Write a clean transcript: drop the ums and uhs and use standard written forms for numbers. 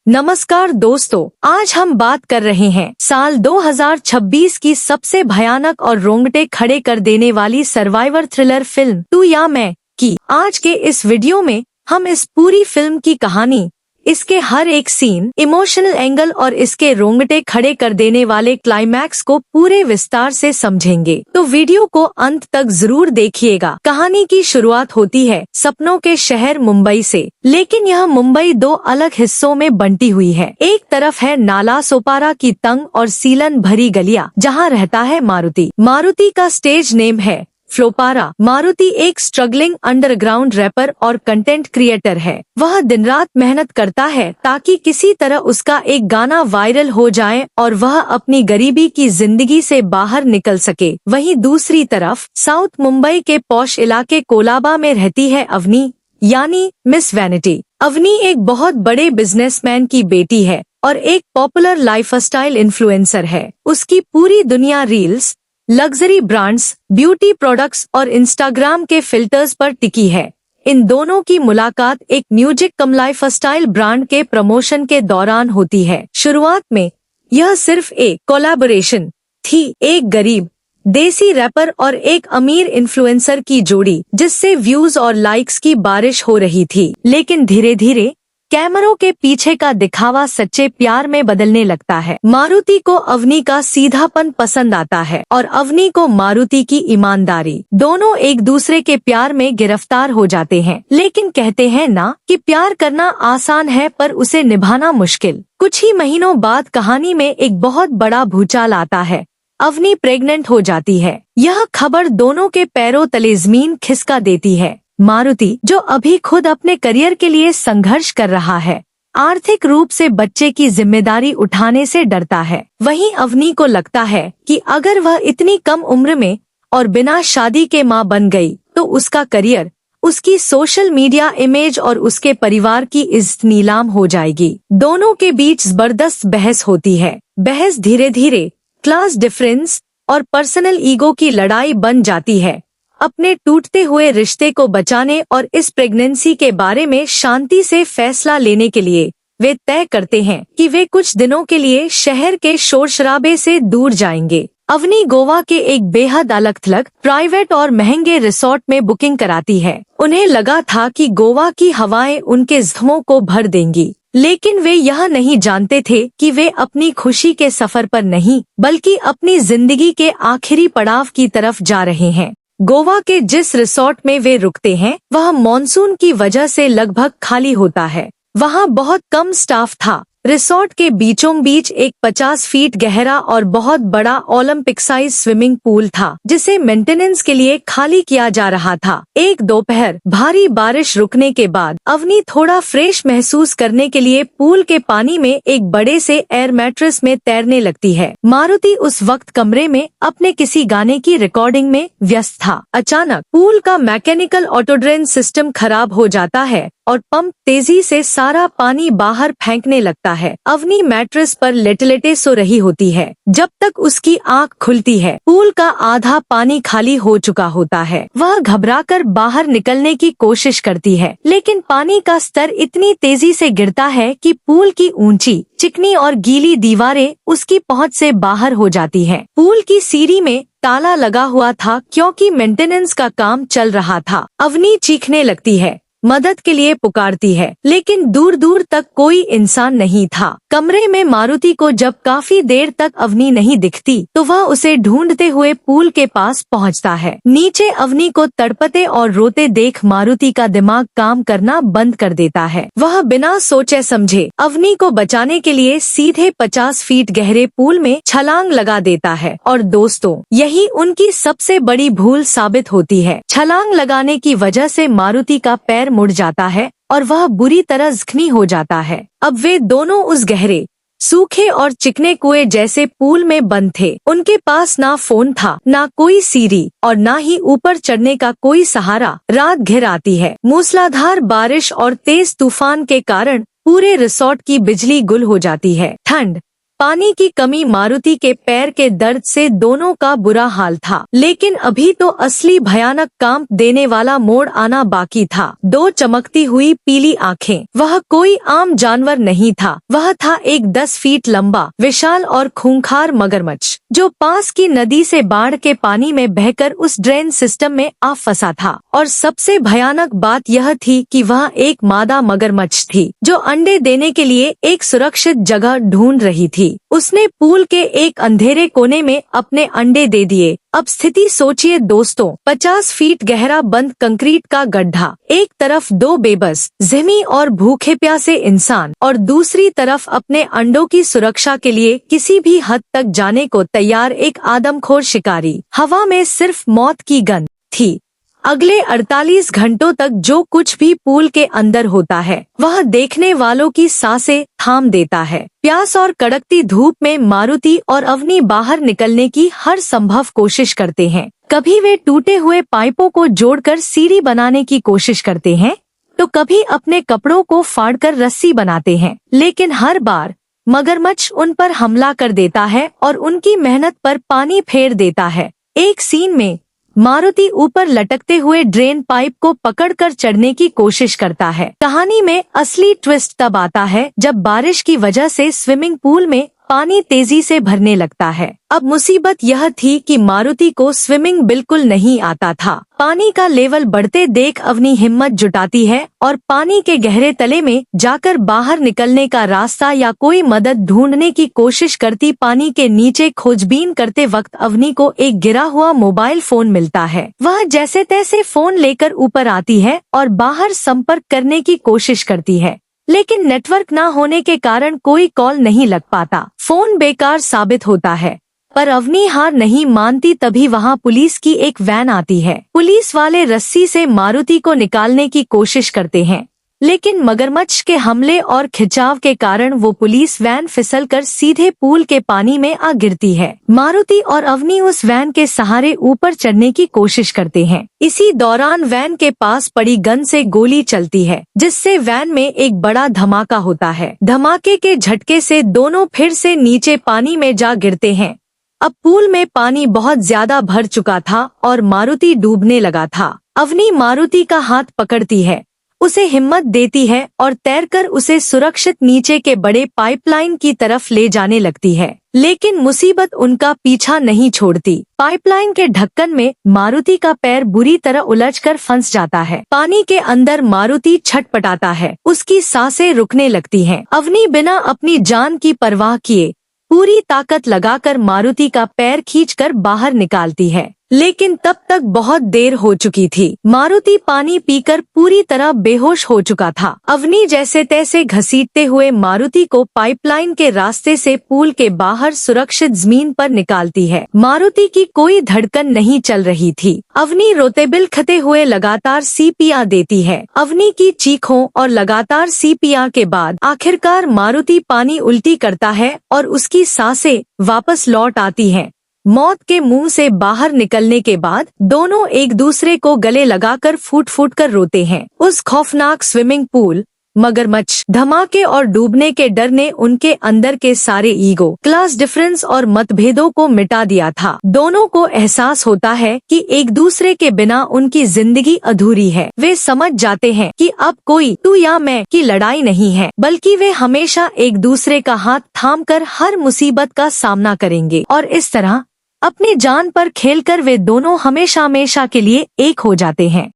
नमस्कार दोस्तों, आज हम बात कर रहे हैं साल 2026 की सबसे भयानक और रोंगटे खड़े कर देने वाली सर्वाइवर थ्रिलर फिल्म तू या मैं की। आज के इस वीडियो में हम इस पूरी फिल्म की कहानी, इसके हर एक सीन, इमोशनल एंगल और इसके रोंगटे खड़े कर देने वाले क्लाइमैक्स को पूरे विस्तार से समझेंगे। तो वीडियो को अंत तक जरूर देखिएगा। कहानी की शुरुआत होती है सपनों के शहर मुंबई से, लेकिन यह मुंबई दो अलग हिस्सों में बंटी हुई है। एक तरफ है नाला सोपारा की तंग और सीलन भरी गलियां, जहां रहता है मारुति। मारुति का स्टेज नेम है फ्लोपारा। मारुति एक स्ट्रगलिंग अंडरग्राउंड रैपर और कंटेंट क्रिएटर है। वह दिन रात मेहनत करता है ताकि किसी तरह उसका एक गाना वायरल हो जाए और वह अपनी गरीबी की जिंदगी से बाहर निकल सके। वहीं दूसरी तरफ साउथ मुंबई के पॉश इलाके कोलाबा में रहती है अवनी, यानी मिस वैनिटी। अवनी एक बहुत बड़े बिजनेसमैन की बेटी है और एक पॉपुलर लाइफस्टाइल इन्फ्लुएंसर है। उसकी पूरी दुनिया reels, luxury brands, beauty products और इंस्टाग्राम के फिल्टर्स पर टिकी है। इन दोनों की मुलाकात एक म्यूजिक कम लाइफस्टाइल ब्रांड के प्रमोशन के दौरान होती है। शुरुआत में यह सिर्फ एक कोलैबोरेशन थी, एक गरीब देसी रैपर और एक अमीर इन्फ्लुएंसर की जोड़ी, जिससे व्यूज और लाइक्स की बारिश हो रही थी। लेकिन धीरे धीरे कैमरों के पीछे का दिखावा सच्चे प्यार में बदलने लगता है। मारुति को अवनी का सीधापन पसंद आता है और अवनी को मारुति की ईमानदारी। दोनों एक दूसरे के प्यार में गिरफ्तार हो जाते हैं। लेकिन कहते हैं ना कि प्यार करना आसान है पर उसे निभाना मुश्किल। कुछ ही महीनों बाद कहानी में एक बहुत बड़ा भूचाल आता है। अवनी प्रेग्नेंट हो जाती है। यह खबर दोनों के पैरों तले जमीन खिसका देती है। मारुति, जो अभी खुद अपने करियर के लिए संघर्ष कर रहा है, आर्थिक रूप से बच्चे की जिम्मेदारी उठाने से डरता है। वहीं अवनी को लगता है कि अगर वह इतनी कम उम्र में और बिना शादी के मां बन गई तो उसका करियर, उसकी सोशल मीडिया इमेज और उसके परिवार की इज्जत नीलाम हो जाएगी। दोनों के बीच जबरदस्त बहस होती है। बहस धीरे धीरे क्लास डिफरेंस और पर्सनल ईगो की लड़ाई बन जाती है। अपने टूटते हुए रिश्ते को बचाने और इस प्रेगनेंसी के बारे में शांति से फैसला लेने के लिए वे तय करते हैं कि वे कुछ दिनों के लिए शहर के शोर शराबे से दूर जाएंगे। अवनी गोवा के एक बेहद अलग थलग, प्राइवेट और महंगे रिसोर्ट में बुकिंग कराती है। उन्हें लगा था कि गोवा की हवाएं उनके ज़ख्मों को भर देंगी, लेकिन वे यह नहीं जानते थे कि वे अपनी खुशी के सफर पर नहीं, बल्कि अपनी जिंदगी के आखिरी पड़ाव की तरफ जा रहे हैं। गोवा के जिस रिसोर्ट में वे रुकते हैं वह मॉनसून की वजह से लगभग खाली होता है। वहाँ बहुत कम स्टाफ था। रिसोर्ट के बीचों बीच एक 50 फीट गहरा और बहुत बड़ा ओलंपिक साइज स्विमिंग पूल था, जिसे मेंटेनेंस के लिए खाली किया जा रहा था। एक दोपहर भारी बारिश रुकने के बाद अवनी थोड़ा फ्रेश महसूस करने के लिए पूल के पानी में एक बड़े से एयर मैट्रेस में तैरने लगती है। मारुति उस वक्त कमरे में अपने किसी गाने की रिकॉर्डिंग में व्यस्त था। अचानक पूल का मैकेनिकल ऑटोड्रेन सिस्टम खराब हो जाता है और पंप तेजी से सारा पानी बाहर फेंकने लगता है। अवनी मैट्रेस पर लेटे लेटे सो रही होती है। जब तक उसकी आंख खुलती है, पूल का आधा पानी खाली हो चुका होता है। वह घबराकर बाहर निकलने की कोशिश करती है, लेकिन पानी का स्तर इतनी तेजी से गिरता है कि पूल की ऊंची, चिकनी और गीली दीवारें उसकी पहुंच से बाहर हो जाती हैं। पूल की सीढ़ी में ताला लगा हुआ था क्योंकि मेंटेनेंस का काम चल रहा था। अवनी चीखने लगती है, मदद के लिए पुकारती है, लेकिन दूर दूर तक कोई इंसान नहीं था। कमरे में मारुति को जब काफी देर तक अवनी नहीं दिखती तो वह उसे ढूंढते हुए पूल के पास पहुंचता है। नीचे अवनी को तड़पते और रोते देख मारुति का दिमाग काम करना बंद कर देता है। वह बिना सोचे समझे अवनी को बचाने के लिए सीधे 50 फीट गहरे पूल में छलांग लगा देता है। और दोस्तों, यही उनकी सबसे बड़ी भूल साबित होती है। छलांग लगाने की वजह से मारुति का पैर मुड़ जाता है और वह बुरी तरह जख्मी हो जाता है। अब वे दोनों उस गहरे, सूखे और चिकने कुएं जैसे पूल में बंद थे। उनके पास ना फोन था, ना कोई सीढ़ी और ना ही ऊपर चढ़ने का कोई सहारा। रात घिर आती है। मूसलाधार बारिश और तेज तूफान के कारण पूरे रिसोर्ट की बिजली गुल हो जाती है। ठंड पानी की कमी, मारुति के पैर के दर्द से दोनों का बुरा हाल था। लेकिन अभी तो असली भयानक कांप देने वाला मोड़ आना बाकी था। दो चमकती हुई पीली आंखें। वह कोई आम जानवर नहीं था, वह था एक 10 फीट लंबा, विशाल और खूंखार मगरमच्छ, जो पास की नदी से बाढ़ के पानी में बहकर उस ड्रेन सिस्टम में आ फंसा था। और सबसे भयानक बात यह थी कि वह एक मादा मगरमच्छ थी, जो अंडे देने के लिए एक सुरक्षित जगह ढूंढ रही थी। उसने पूल के एक अंधेरे कोने में अपने अंडे दे दिए। अब स्थिति सोचिए दोस्तों, 50 फीट गहरा बंद कंक्रीट का गड्ढा, एक तरफ दो बेबस, ज़िमी और भूखे प्यासे इंसान, और दूसरी तरफ अपने अंडों की सुरक्षा के लिए किसी भी हद तक जाने को तैयार एक आदमखोर शिकारी। हवा में सिर्फ मौत की गंध थी। अगले 48 घंटों तक जो कुछ भी पूल के अंदर होता है, वह देखने वालों की सांसें थाम देता है। प्यास और कड़कती धूप में मारुति और अवनी बाहर निकलने की हर संभव कोशिश करते हैं। कभी वे टूटे हुए पाइपों को जोड़कर सीढ़ी बनाने की कोशिश करते हैं, तो कभी अपने कपड़ों को फाड़कर रस्सी बनाते हैं। लेकिन हर बार मगरमच्छ उन पर हमला कर देता है और उनकी मेहनत पर पानी फेर देता है। एक सीन में मारुति ऊपर लटकते हुए ड्रेन पाइप को पकड़कर चढ़ने की कोशिश करता है। कहानी में असली ट्विस्ट तब आता है जब बारिश की वजह से स्विमिंग पूल में पानी तेजी से भरने लगता है। अब मुसीबत यह थी कि मारुति को स्विमिंग बिल्कुल नहीं आता था। पानी का लेवल बढ़ते देख अवनी हिम्मत जुटाती है और पानी के गहरे तले में जाकर बाहर निकलने का रास्ता या कोई मदद ढूंढने की कोशिश करती। पानी के नीचे खोजबीन करते वक्त अवनी को एक गिरा हुआ मोबाइल फोन मिलता है। वह जैसे तैसे फोन लेकर ऊपर आती है और बाहर संपर्क करने की कोशिश करती है, लेकिन नेटवर्क न होने के कारण कोई कॉल नहीं लग पाता। फोन बेकार साबित होता है, पर अवनी हार नहीं मानती। तभी वहां पुलिस की एक वैन आती है। पुलिस वाले रस्सी से मारुति को निकालने की कोशिश करते हैं, लेकिन मगरमच्छ के हमले और खिंचाव के कारण वो पुलिस वैन फिसलकर सीधे पूल के पानी में आ गिरती है। मारुति और अवनी उस वैन के सहारे ऊपर चढ़ने की कोशिश करते हैं। इसी दौरान वैन के पास पड़ी गन से गोली चलती है, जिससे वैन में एक बड़ा धमाका होता है। धमाके के झटके से दोनों फिर से नीचे पानी में जा गिरते हैं। अब पूल में पानी बहुत ज्यादा भर चुका था और मारुति डूबने लगा था। अवनी मारुति का हाथ पकड़ती है, उसे हिम्मत देती है और तैरकर उसे सुरक्षित नीचे के बड़े पाइपलाइन की तरफ ले जाने लगती है। लेकिन मुसीबत उनका पीछा नहीं छोड़ती। पाइपलाइन के ढक्कन में मारुति का पैर बुरी तरह उलझकर फंस जाता है। पानी के अंदर मारुति छटपटाता है, उसकी सांसें रुकने लगती हैं। अवनी बिना अपनी जान की परवाह किए पूरी ताकत लगाकर मारुति का पैर खींचकर बाहर निकालती है, लेकिन तब तक बहुत देर हो चुकी थी। मारुति पानी पीकर पूरी तरह बेहोश हो चुका था। अवनी जैसे तैसे घसीटते हुए मारुति को पाइपलाइन के रास्ते से पूल के बाहर सुरक्षित जमीन पर निकालती है। मारुति की कोई धड़कन नहीं चल रही थी। अवनी रोते बिलखते हुए लगातार सीपीआर देती है। अवनी की चीखों और लगातार सीपीआर के बाद आखिरकार मारुति पानी उल्टी करता है और उसकी सांसें वापस लौट आती हैं। मौत के मुंह से बाहर निकलने के बाद दोनों एक दूसरे को गले लगाकर फूट फूट कर रोते हैं। उस खौफनाक स्विमिंग पूल, मगरमच्छ, धमाके और डूबने के डर ने उनके अंदर के सारे ईगो, क्लास डिफरेंस और मतभेदों को मिटा दिया था। दोनों को एहसास होता है कि एक दूसरे के बिना उनकी जिंदगी अधूरी है। वे समझ जाते हैं कि अब कोई तू या मैं की लड़ाई नहीं है, बल्कि वे हमेशा एक दूसरे का हाथ थामकर हर मुसीबत का सामना करेंगे। और इस तरह अपनी जान पर खेलकर वे दोनों हमेशा हमेशा के लिए एक हो जाते हैं।